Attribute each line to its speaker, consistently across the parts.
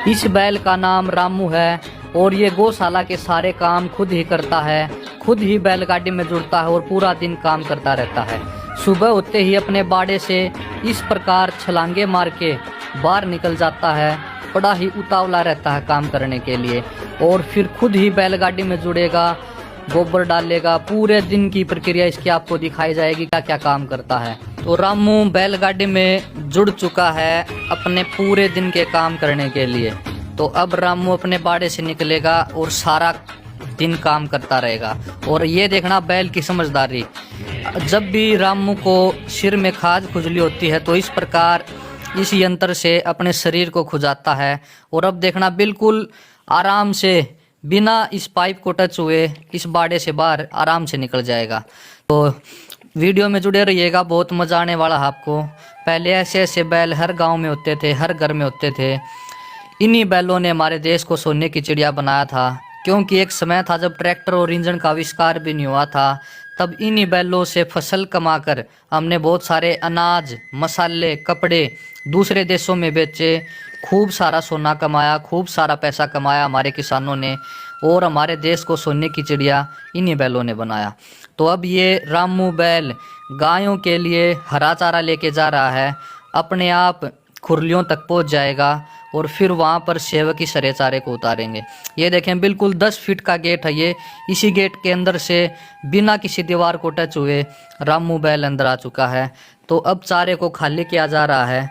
Speaker 1: इस बैल का नाम रामू है और ये गौशाला के सारे काम खुद ही करता है, खुद ही बैलगाड़ी में जुड़ता है और पूरा दिन काम करता रहता है। सुबह होते ही अपने बाड़े से इस प्रकार छलांगे मार के बाहर निकल जाता है, बड़ा ही उतावला रहता है काम करने के लिए और फिर खुद ही बैलगाड़ी में जुड़ेगा, गोबर डालेगा। पूरे दिन की प्रक्रिया इसकी आपको दिखाई जाएगी, क्या क्या काम करता है। तो रामू बैलगाड़ी में जुड़ चुका है अपने पूरे दिन के काम करने के लिए। तो अब रामू अपने बाड़े से निकलेगा और सारा दिन काम करता रहेगा। और ये देखना बैल की समझदारी, जब भी रामू को सिर में खाज खुजली होती है तो इस प्रकार इस यंत्र से अपने शरीर को खुजाता है। और अब देखना बिल्कुल आराम से बिना इस पाइप को टच हुए इस बाड़े से बाहर आराम से निकल जाएगा। तो वीडियो में जुड़े रहिएगा, बहुत मजा आने वाला है आपको। पहले ऐसे ऐसे बैल हर गांव में होते थे, हर घर में होते थे। इन्हीं बैलों ने हमारे देश को सोने की चिड़िया बनाया था, क्योंकि एक समय था जब ट्रैक्टर और इंजन का आविष्कार भी नहीं हुआ था। तब इन्हीं बैलों से फसल कमाकर हमने बहुत सारे अनाज, मसाले, कपड़े दूसरे देशों में बेचे, खूब सारा सोना कमाया, खूब सारा पैसा कमाया हमारे किसानों ने। और हमारे देश को सोने की चिड़िया इन्हीं बैलों ने बनाया। तो अब ये रामू बैल गायों के लिए हरा चारा लेके जा रहा है, अपने आप खुरलियों तक पहुंच जाएगा और फिर वहां पर सेवक इस हरे चारे को उतारेंगे। ये देखें बिल्कुल 10 फीट का गेट है ये। इसी गेट के अंदर से बिना किसी दीवार को टच हुए रामू बैल अंदर आ चुका है। तो अब चारे को खाली किया जा रहा है।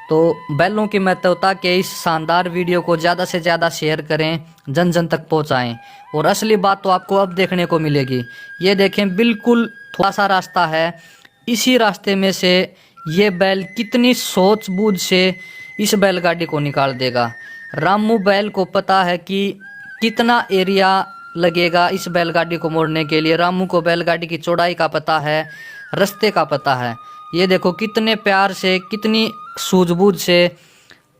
Speaker 1: तो बैलों की महत्वता के इस शानदार वीडियो को ज़्यादा से ज़्यादा शेयर करें, जन जन तक पहुंचाएं। और असली बात तो आपको अब देखने को मिलेगी। ये देखें बिल्कुल थोड़ा सा रास्ता है, इसी रास्ते में से ये बैल कितनी सोच बूझ से इस बैलगाड़ी को निकाल देगा। रामू बैल को पता है कि कितना एरिया लगेगा इस बैलगाड़ी को मोड़ने के लिए। रामू को बैलगाड़ी की चौड़ाई का पता है, रास्ते का पता है। ये देखो कितने प्यार से, कितनी सूझबूझ से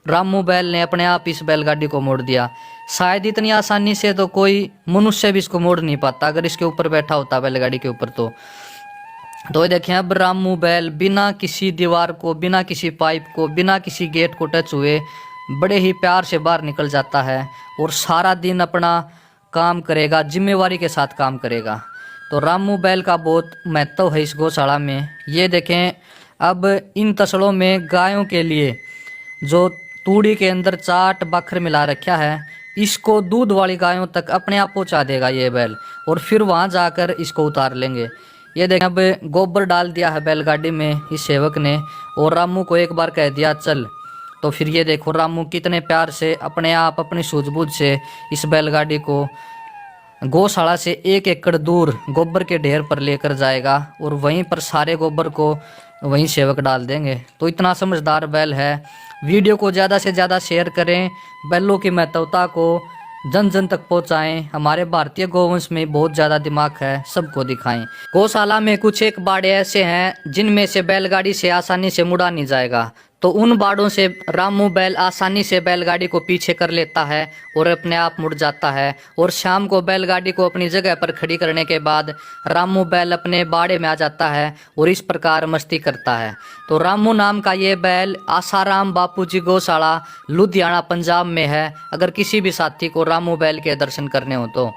Speaker 1: रामू बैल ने अपने आप इस बैलगाड़ी को मोड़ दिया। शायद इतनी आसानी से तो कोई मनुष्य भी इसको मोड़ नहीं पाता अगर इसके ऊपर बैठा होता बैलगाड़ी के ऊपर। तो ये देखें अब रामू बैल बिना किसी दीवार को, बिना किसी पाइप को, बिना किसी गेट को टच हुए बड़े ही प्यार से बाहर निकल जाता है और सारा दिन अपना काम करेगा, जिम्मेवारी के साथ काम करेगा। तो रामू बैल का बहुत महत्व है इस गौशाला में। ये देखें अब इन तसड़ों में गायों के लिए जो तूड़ी के अंदर चाट बखर मिला रखा है, इसको दूध वाली गायों तक अपने आप पहुंचा देगा ये बैल और फिर वहां जाकर इसको उतार लेंगे। ये देखें अब गोबर डाल दिया है बैलगाड़ी में इस सेवक ने और रामू को एक बार कह दिया चल। तो फिर ये देखो रामू कितने प्यार से अपने आप अपनी सूझबूझ से इस बैलगाड़ी को गौशाला से 1 एकड़ दूर गोबर के ढेर पर लेकर जाएगा और वहीं पर सारे गोबर को वहीं सेवक डाल देंगे। तो इतना समझदार बैल है। वीडियो को ज़्यादा से ज़्यादा शेयर करें, बैलों की महत्वता को जन जन तक पहुंचाएं। हमारे भारतीय गौवंश में बहुत ज़्यादा दिमाग है, सबको दिखाएं। गौशाला में कुछ एक बाड़े ऐसे हैं जिनमें से बैलगाड़ी से आसानी से मुड़ा नहीं जाएगा, तो उन बाड़ों से रामू बैल आसानी से बैलगाड़ी को पीछे कर लेता है और अपने आप मुड़ जाता है। और शाम को बैलगाड़ी को अपनी जगह पर खड़ी करने के बाद रामू बैल अपने बाड़े में आ जाता है और इस प्रकार मस्ती करता है। तो रामू नाम का ये बैल आसाराम बापूजी गौशाला लुधियाना पंजाब में है। अगर किसी भी साथी को रामू बैल के दर्शन करने हो तो